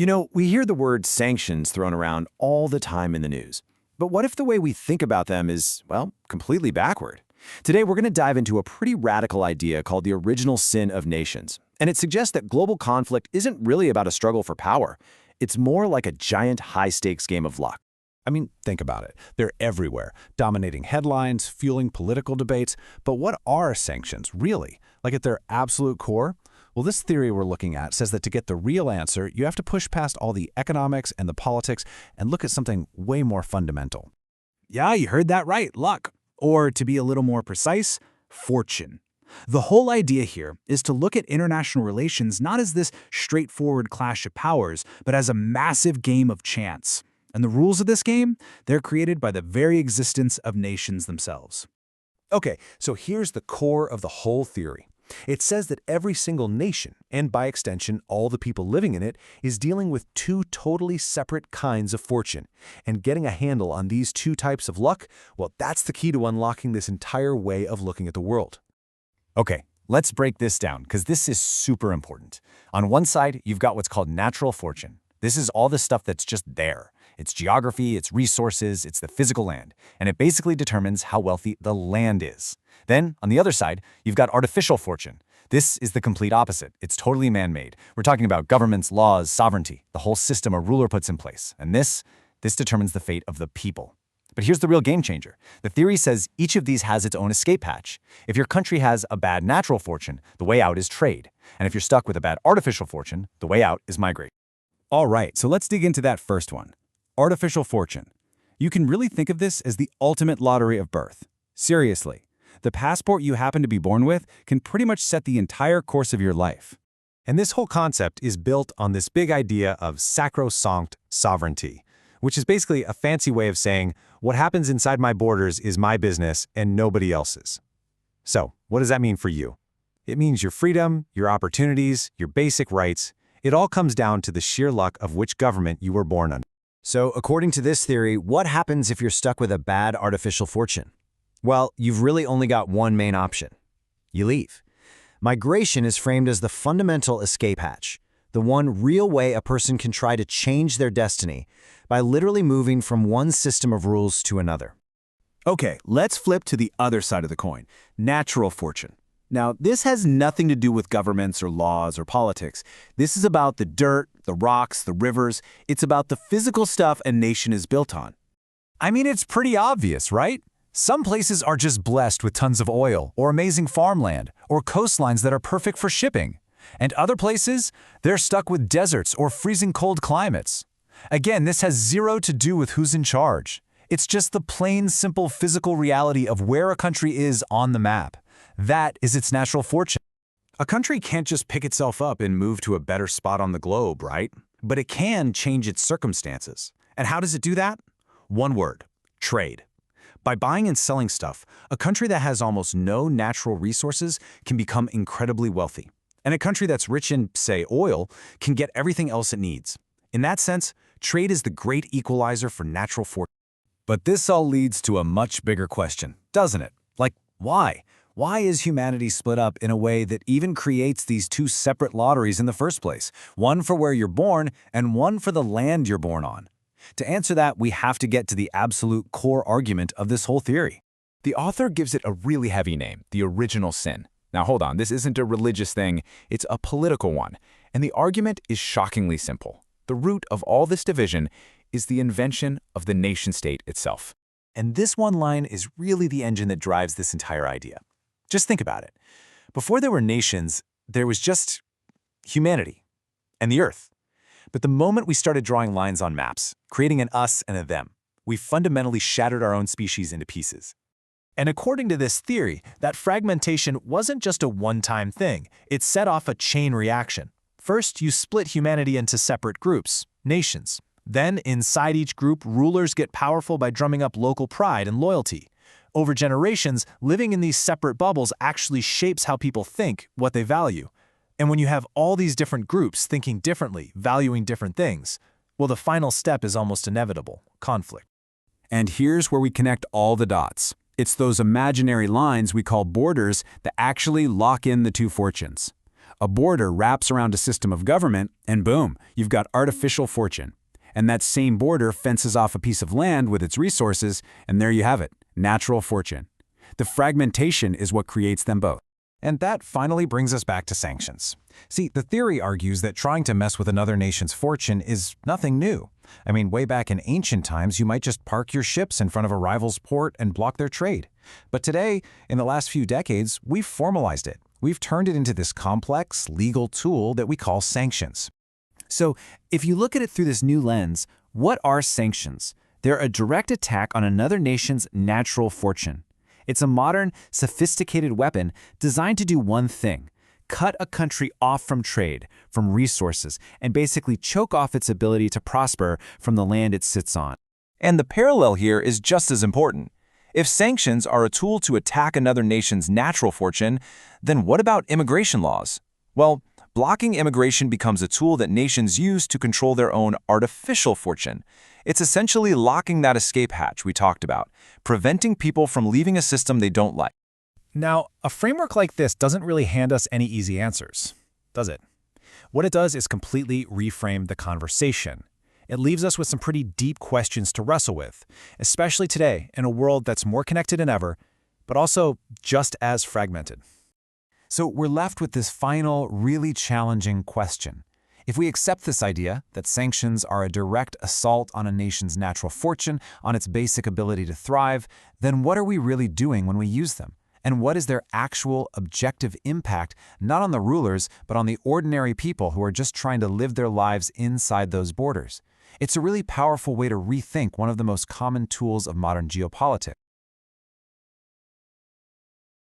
You know, we hear the word sanctions thrown around all the time in the news. But what if the way we think about them is, well, completely backward? Today, we're going to dive into a pretty radical idea called the original sin of nations. And it suggests that global conflict isn't really about a struggle for power. It's more like a giant high-stakes game of luck. I mean, think about it. They're everywhere, dominating headlines, fueling political debates. But what are sanctions, really? Like at their absolute core? Well, this theory we're looking at says that to get the real answer, you have to push past all the economics and the politics and look at something way more fundamental. Yeah, you heard that right, luck. Or to be a little more precise, fortune. The whole idea here is to look at international relations not as this straightforward clash of powers, but as a massive game of chance. And the rules of this game, they're created by the very existence of nations themselves. Okay, so here's the core of the whole theory. It says that every single nation, and by extension all the people living in it, is dealing with two totally separate kinds of fortune. And getting a handle on these two types of luck, well, that's the key to unlocking this entire way of looking at the world. Okay, let's break this down, because this is super important. On one side, you've got what's called natural fortune. This is all the stuff that's just there. It's geography, it's resources, it's the physical land, and it basically determines how wealthy the land is. Then, on the other side, you've got artificial fortune. This is the complete opposite. It's totally man-made. We're talking about governments, laws, sovereignty, the whole system a ruler puts in place. And this determines the fate of the people. But here's the real game changer. The theory says each of these has its own escape hatch. If your country has a bad natural fortune, the way out is trade. And if you're stuck with a bad artificial fortune, the way out is migration. All right, so let's dig into that first one. Artificial fortune. You can really think of this as the ultimate lottery of birth. Seriously, the passport you happen to be born with can pretty much set the entire course of your life. And this whole concept is built on this big idea of sacrosanct sovereignty, which is basically a fancy way of saying what happens inside my borders is my business and nobody else's. So, what does that mean for you? It means your freedom, your opportunities, your basic rights. It all comes down to the sheer luck of which government you were born under. So, according to this theory, what happens if you're stuck with a bad artificial fortune? Well, you've really only got one main option. You leave. Migration is framed as the fundamental escape hatch, the one real way a person can try to change their destiny by literally moving from one system of rules to another. Okay, let's flip to the other side of the coin, natural fortune. Now, this has nothing to do with governments or laws or politics. This is about the dirt, the rocks, the rivers. It's about the physical stuff a nation is built on. I mean, it's pretty obvious, right? Some places are just blessed with tons of oil, or amazing farmland, or coastlines that are perfect for shipping. And other places, they're stuck with deserts or freezing cold climates. Again, this has zero to do with who's in charge. It's just the plain, simple physical reality of where a country is on the map. That is its natural fortune. A country can't just pick itself up and move to a better spot on the globe, right? But it can change its circumstances. And how does it do that? One word: trade. By buying and selling stuff, a country that has almost no natural resources can become incredibly wealthy. And a country that's rich in, say, oil, can get everything else it needs. In that sense, trade is the great equalizer for natural fortune. But this all leads to a much bigger question, doesn't it? Like, why? Why is humanity split up in a way that even creates these two separate lotteries in the first place? One for where you're born and one for the land you're born on. To answer that, we have to get to the absolute core argument of this whole theory. The author gives it a really heavy name, the original sin. Now hold on, this isn't a religious thing, it's a political one. And the argument is shockingly simple. The root of all this division is the invention of the nation-state itself. And this one line is really the engine that drives this entire idea. Just think about it. Before there were nations, there was just humanity and the earth. But the moment we started drawing lines on maps, creating an us and a them, we fundamentally shattered our own species into pieces. And according to this theory, that fragmentation wasn't just a one-time thing. It set off a chain reaction. First, you split humanity into separate groups, nations. Then, inside each group, rulers get powerful by drumming up local pride and loyalty. Over generations, living in these separate bubbles actually shapes how people think, what they value. And when you have all these different groups thinking differently, valuing different things, well, the final step is almost inevitable: conflict. And here's where we connect all the dots. It's those imaginary lines we call borders that actually lock in the two fortunes. A border wraps around a system of government, and boom, you've got artificial fortune. And that same border fences off a piece of land with its resources, and there you have it, natural fortune. The fragmentation is what creates them both. And that finally brings us back to sanctions. See, the theory argues that trying to mess with another nation's fortune is nothing new. I mean, way back in ancient times, you might just park your ships in front of a rival's port and block their trade. But today, in the last few decades, we've formalized it. We've turned it into this complex, legal tool that we call sanctions. So, if you look at it through this new lens, what are sanctions? They're a direct attack on another nation's natural fortune. It's a modern, sophisticated weapon designed to do one thing: cut a country off from trade, from resources, and basically choke off its ability to prosper from the land it sits on. And the parallel here is just as important. If sanctions are a tool to attack another nation's natural fortune, then what about immigration laws? Well, blocking immigration becomes a tool that nations use to control their own artificial fortune. It's essentially locking that escape hatch we talked about, preventing people from leaving a system they don't like. Now, a framework like this doesn't really hand us any easy answers, does it? What it does is completely reframe the conversation. It leaves us with some pretty deep questions to wrestle with, especially today in a world that's more connected than ever, but also just as fragmented. So we're left with this final, really challenging question. If we accept this idea that sanctions are a direct assault on a nation's natural fortune, on its basic ability to thrive, then what are we really doing when we use them? And what is their actual objective impact, not on the rulers, but on the ordinary people who are just trying to live their lives inside those borders? It's a really powerful way to rethink one of the most common tools of modern geopolitics.